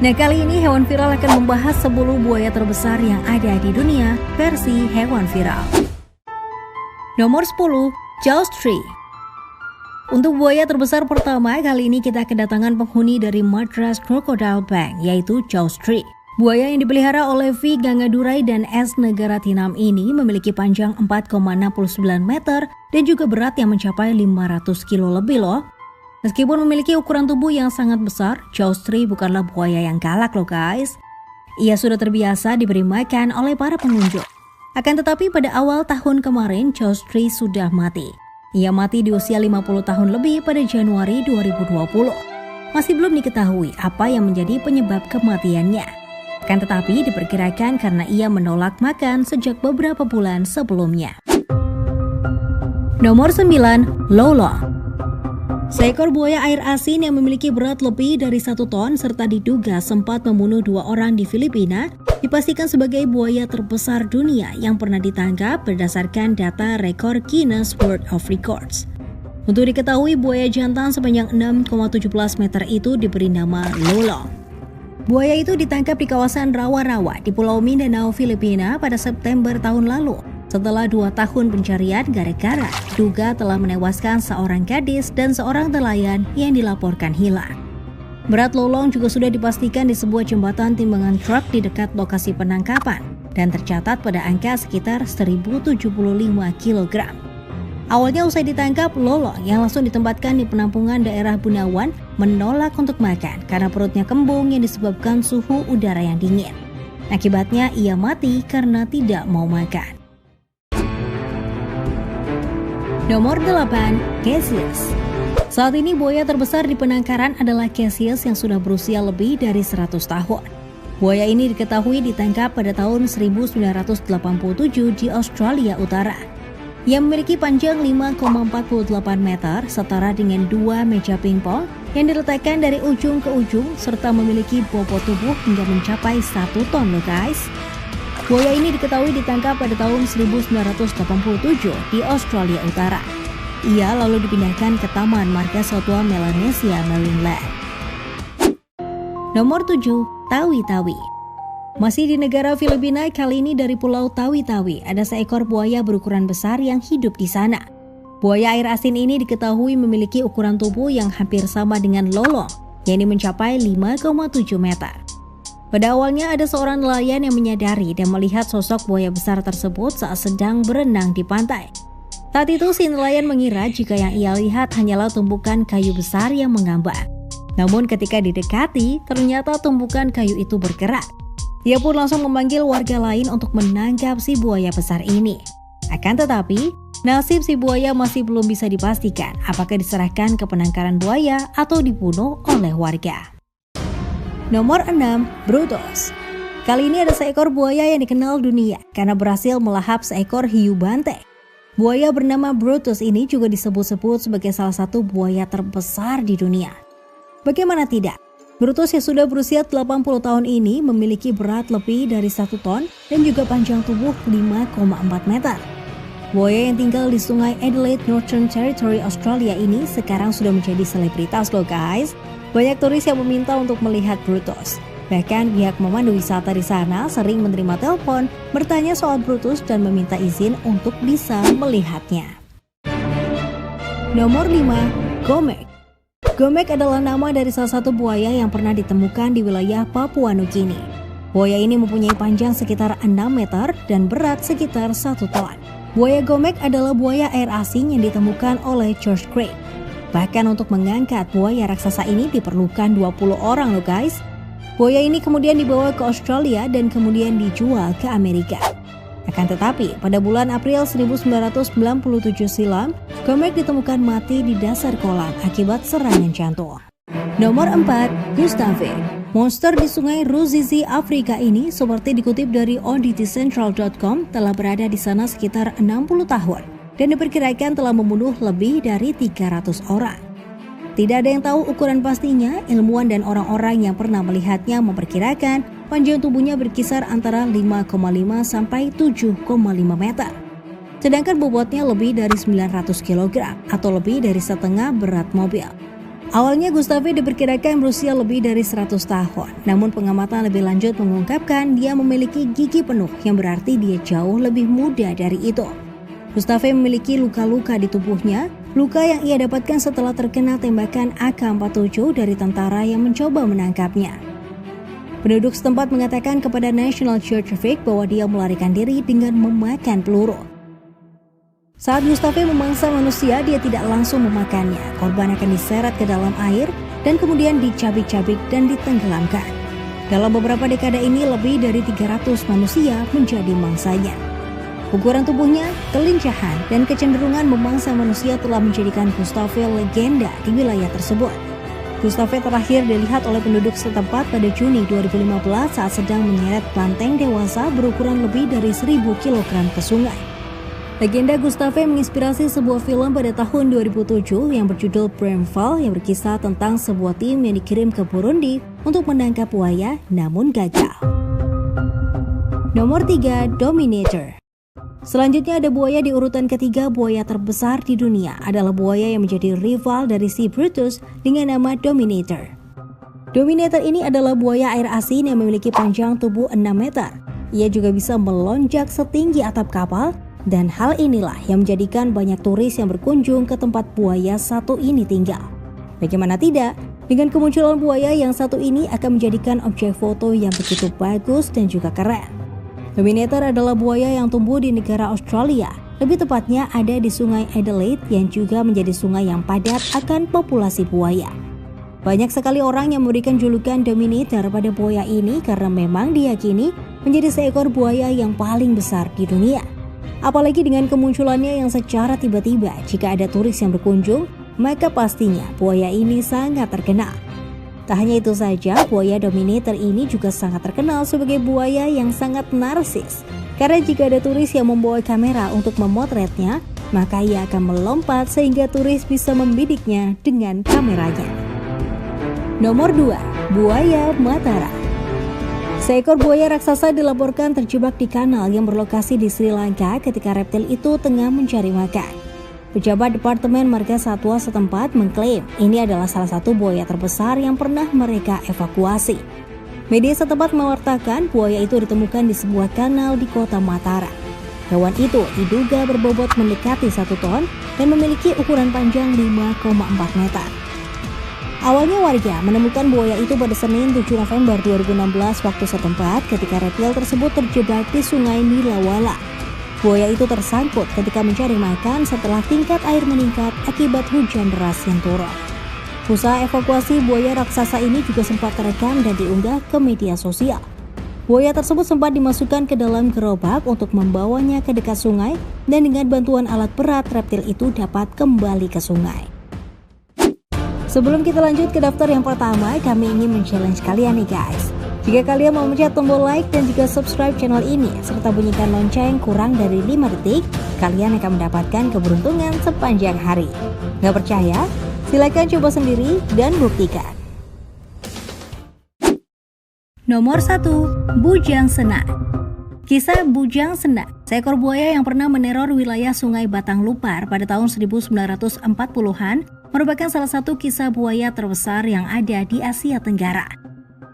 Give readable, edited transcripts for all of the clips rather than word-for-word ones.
Nah, kali ini Hewan Viral akan membahas 10 buaya terbesar yang ada di dunia versi Hewan Viral. Nomor 10, Jaws Tree. Untuk buaya terbesar pertama, kali ini kita kedatangan penghuni dari Madras Crocodile Bank, yaitu Jaws Tree. Buaya yang dipelihara oleh V. Gangadurai dan S. Negarathynam ini memiliki panjang 4,69 meter dan juga berat yang mencapai 500 kilo lebih loh. Meskipun memiliki ukuran tubuh yang sangat besar, Jaws Tree bukanlah buaya yang galak loh guys. Ia sudah terbiasa diberi makan oleh para pengunjung. Akan tetapi pada awal tahun kemarin, Jaws Tree sudah mati. Ia mati di usia 50 tahun lebih pada Januari 2020. Masih belum diketahui apa yang menjadi penyebab kematiannya. Akan tetapi diperkirakan karena ia menolak makan sejak beberapa bulan sebelumnya. Nomor 9, Lolong. Seekor buaya air asin yang memiliki berat lebih dari 1 ton serta diduga sempat membunuh 2 orang di Filipina dipastikan sebagai buaya terbesar dunia yang pernah ditangkap berdasarkan data rekor Guinness World of Records. Untuk diketahui, buaya jantan sepanjang 6,17 meter itu diberi nama Lolong. Buaya itu ditangkap di kawasan Rawa-Rawa di Pulau Mindanao, Filipina pada September tahun lalu. Setelah 2 tahun pencarian gara-gara diduga telah menewaskan seorang gadis dan seorang nelayan yang dilaporkan hilang. Berat Lolong juga sudah dipastikan di sebuah jembatan timbangan truk di dekat lokasi penangkapan dan tercatat pada angka sekitar 1075 kg. Awalnya usai ditangkap, Lolong yang langsung ditempatkan di penampungan daerah Bunawan menolak untuk makan karena perutnya kembung yang disebabkan suhu udara yang dingin. Akibatnya ia mati karena tidak mau makan. Nomor 8, Cassius. Saat ini buaya terbesar di penangkaran adalah Cassius yang sudah berusia lebih dari 100 tahun. Buaya ini diketahui ditangkap pada tahun 1987 di Australia Utara. Ia memiliki panjang 5,48 meter setara dengan 2 meja pingpong yang diletakkan dari ujung ke ujung serta memiliki bobot tubuh hingga mencapai 1 ton loh guys. Buaya ini diketahui ditangkap pada tahun 1987 di Australia Utara. Ia lalu dipindahkan ke Taman Marga Satwa Melanesia Marineland. Nomor 7, Tawi-Tawi. Masih di negara Filipina, kali ini dari Pulau Tawi-Tawi ada seekor buaya berukuran besar yang hidup di sana. Buaya air asin ini diketahui memiliki ukuran tubuh yang hampir sama dengan Lolong, yakni mencapai 5,7 meter. Pada awalnya ada seorang nelayan yang menyadari dan melihat sosok buaya besar tersebut saat sedang berenang di pantai. Saat itu si nelayan mengira jika yang ia lihat hanyalah tumpukan kayu besar yang mengambang. Namun ketika didekati, ternyata tumpukan kayu itu bergerak. Ia pun langsung memanggil warga lain untuk menangkap si buaya besar ini. Akan tetapi, nasib si buaya masih belum bisa dipastikan apakah diserahkan ke penangkaran buaya atau dibunuh oleh warga. Nomor 6, Brutus. Kali ini ada seekor buaya yang dikenal dunia karena berhasil melahap seekor hiu banteng. Buaya bernama Brutus ini juga disebut-sebut sebagai salah satu buaya terbesar di dunia. Bagaimana tidak? Brutus yang sudah berusia 80 tahun ini memiliki berat lebih dari 1 ton dan juga panjang tubuh 5,4 meter. Buaya yang tinggal di sungai Adelaide Northern Territory Australia ini sekarang sudah menjadi selebritas loh guys. Banyak turis yang meminta untuk melihat Brutus. Bahkan pihak memandu wisata di sana sering menerima telepon, bertanya soal Brutus dan meminta izin untuk bisa melihatnya. Nomor 5, Gomek. Gomek adalah nama dari salah satu buaya yang pernah ditemukan di wilayah Papua Nugini. Buaya ini mempunyai panjang sekitar 6 meter dan berat sekitar 1 ton. Buaya Gomek adalah buaya air asin yang ditemukan oleh George Craig. Bahkan untuk mengangkat buaya raksasa ini diperlukan 20 orang loh guys. Buaya ini kemudian dibawa ke Australia dan kemudian dijual ke Amerika. Akan tetapi, pada bulan April 1997 silam, Gomek ditemukan mati di dasar kolam akibat serangan jantung. Nomor 4, Gustave. Monster di sungai Ruzizi, Afrika ini seperti dikutip dari oddscentral.com telah berada di sana sekitar 60 tahun. Dan diperkirakan telah membunuh lebih dari 300 orang. Tidak ada yang tahu ukuran pastinya, ilmuwan dan orang-orang yang pernah melihatnya memperkirakan panjang tubuhnya berkisar antara 5,5 sampai 7,5 meter. Sedangkan bobotnya lebih dari 900 kg atau lebih dari setengah berat mobil. Awalnya Gustave diperkirakan berusia lebih dari 100 tahun, namun pengamatan lebih lanjut mengungkapkan dia memiliki gigi penuh yang berarti dia jauh lebih muda dari itu. Gustave memiliki luka-luka di tubuhnya, luka yang ia dapatkan setelah terkena tembakan AK-47 dari tentara yang mencoba menangkapnya. Penduduk setempat mengatakan kepada National Geographic bahwa dia melarikan diri dengan memakan peluru. Saat Gustave memangsa manusia, dia tidak langsung memakannya. Korban akan diseret ke dalam air dan kemudian dicabik-cabik dan ditenggelamkan. Dalam beberapa dekade ini, lebih dari 300 manusia menjadi mangsanya. Ukuran tubuhnya, kelincahan, dan kecenderungan memangsa manusia telah menjadikan Gustave legenda di wilayah tersebut. Gustave terakhir dilihat oleh penduduk setempat pada Juni 2015 saat sedang menyeret banteng dewasa berukuran lebih dari 1.000 kg ke sungai. Legenda Gustave menginspirasi sebuah film pada tahun 2007 yang berjudul Primeval yang berkisah tentang sebuah tim yang dikirim ke Burundi untuk menangkap buaya namun gagal. Nomor 3, Dominator. Selanjutnya ada buaya di urutan ketiga. Buaya terbesar di dunia adalah buaya yang menjadi rival dari si Brutus dengan nama Dominator. Dominator ini adalah buaya air asin yang memiliki panjang tubuh 6 meter. Ia juga bisa melonjak setinggi atap kapal. Dan hal inilah yang menjadikan banyak turis yang berkunjung ke tempat buaya satu ini tinggal. Bagaimana tidak, dengan kemunculan buaya yang satu ini akan menjadikan objek foto yang begitu bagus dan juga keren. Dominator adalah buaya yang tumbuh di negara Australia, lebih tepatnya ada di Sungai Adelaide yang juga menjadi sungai yang padat akan populasi buaya. Banyak sekali orang yang memberikan julukan Dominator pada buaya ini karena memang diyakini menjadi seekor buaya yang paling besar di dunia. Apalagi dengan kemunculannya yang secara tiba-tiba, jika ada turis yang berkunjung, maka pastinya buaya ini sangat terkenal. Tak hanya itu saja, buaya Dominator ini juga sangat terkenal sebagai buaya yang sangat narsis. Karena jika ada turis yang membawa kamera untuk memotretnya, maka ia akan melompat sehingga turis bisa membidiknya dengan kameranya. Nomor 2, buaya Matara. Seekor buaya raksasa dilaporkan terjebak di kanal yang berlokasi di Sri Lanka ketika reptil itu tengah mencari makan. Pejabat Departemen Marga Satwa setempat mengklaim ini adalah salah satu buaya terbesar yang pernah mereka evakuasi. Media setempat mewartakan buaya itu ditemukan di sebuah kanal di kota Matara. Hewan itu diduga berbobot mendekati 1 ton dan memiliki ukuran panjang 5,4 meter. Awalnya warga menemukan buaya itu pada Senin 7 November 2016 waktu setempat ketika reptil tersebut terjebak di Sungai Nilawala. Buaya itu tersangkut ketika mencari makan setelah tingkat air meningkat akibat hujan deras yang turun. Usaha evakuasi buaya raksasa ini juga sempat terekam dan diunggah ke media sosial. Buaya tersebut sempat dimasukkan ke dalam gerobak untuk membawanya ke dekat sungai dan dengan bantuan alat berat reptil itu dapat kembali ke sungai. Sebelum kita lanjut ke daftar yang pertama, kami ingin men-challenge kalian nih guys. Jika kalian mau mencet tombol like dan juga subscribe channel ini, serta bunyikan lonceng kurang dari 5 detik, kalian akan mendapatkan keberuntungan sepanjang hari. Gak percaya? Silakan coba sendiri dan buktikan. Nomor 1, Bujang Sena. Kisah Bujang Sena, seekor buaya yang pernah meneror wilayah Sungai Batang Lupar pada tahun 1940-an, merupakan salah satu kisah buaya terbesar yang ada di Asia Tenggara.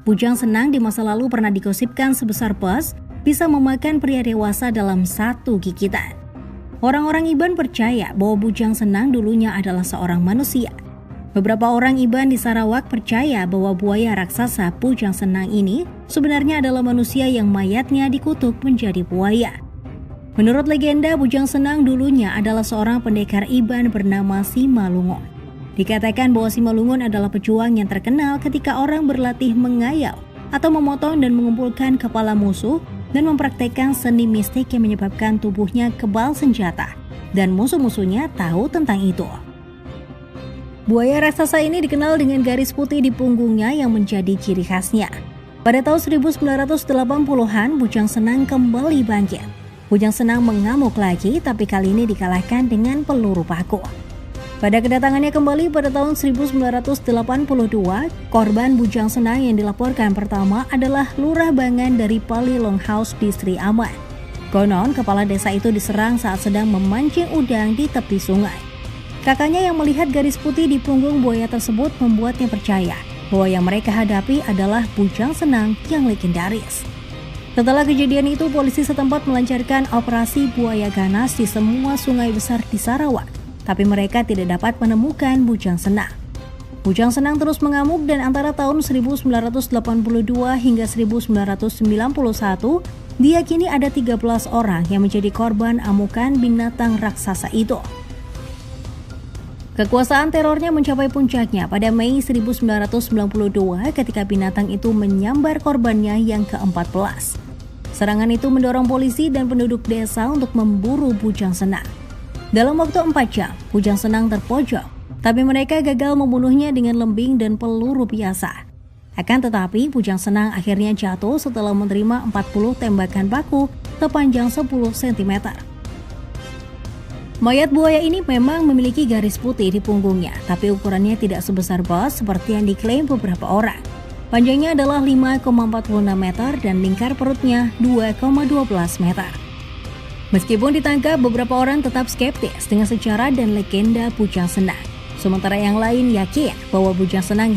Bujang Senang di masa lalu pernah digosipkan sebesar pes, bisa memakan pria dewasa dalam 1 gigitan. Orang-orang Iban percaya bahwa Bujang Senang dulunya adalah seorang manusia. Beberapa orang Iban di Sarawak percaya bahwa buaya raksasa Bujang Senang ini sebenarnya adalah manusia yang mayatnya dikutuk menjadi buaya. Menurut legenda, Bujang Senang dulunya adalah seorang pendekar Iban bernama Simalungun. Dikatakan bahwa Simalungun adalah pejuang yang terkenal ketika orang berlatih mengayal atau memotong dan mengumpulkan kepala musuh dan mempraktekkan seni mistik yang menyebabkan tubuhnya kebal senjata dan musuh-musuhnya tahu tentang itu. Buaya raksasa ini dikenal dengan garis putih di punggungnya yang menjadi ciri khasnya. Pada tahun 1980-an, Bujang Senang kembali bangkit. Bujang Senang mengamuk lagi, tapi kali ini dikalahkan dengan peluru paku. Pada kedatangannya kembali pada tahun 1982, korban Bujang Senang yang dilaporkan pertama adalah Lurah Bangan dari Pali Longhouse di Sri Aman. Konon, kepala desa itu diserang saat sedang memancing udang di tepi sungai. Kakaknya yang melihat garis putih di punggung buaya tersebut membuatnya percaya bahwa yang mereka hadapi adalah bujang senang yang legendaris. Setelah kejadian itu, polisi setempat melancarkan operasi buaya ganas di semua sungai besar di Sarawak, tapi mereka tidak dapat menemukan bujang senang. Bujang senang terus mengamuk dan antara tahun 1982 hingga 1991, diyakini ada 13 orang yang menjadi korban amukan binatang raksasa itu. Kekuasaan terornya mencapai puncaknya pada Mei 1992 ketika binatang itu menyambar korbannya yang ke-14. Serangan itu mendorong polisi dan penduduk desa untuk memburu bujang senang. Dalam waktu 4 jam, bujang senang terpojok, tapi mereka gagal membunuhnya dengan lembing dan peluru biasa. Akan tetapi, bujang senang akhirnya jatuh setelah menerima 40 tembakan baku sepanjang 10 cm. Mayat buaya ini memang memiliki garis putih di punggungnya, tapi ukurannya tidak sebesar bos seperti yang diklaim beberapa orang. Panjangnya adalah 5,46 meter dan lingkar perutnya 2,12 meter. Meskipun ditangkap, beberapa orang tetap skeptis dengan sejarah dan legenda bujang senang. Sementara yang lain yakin bahwa bujang senang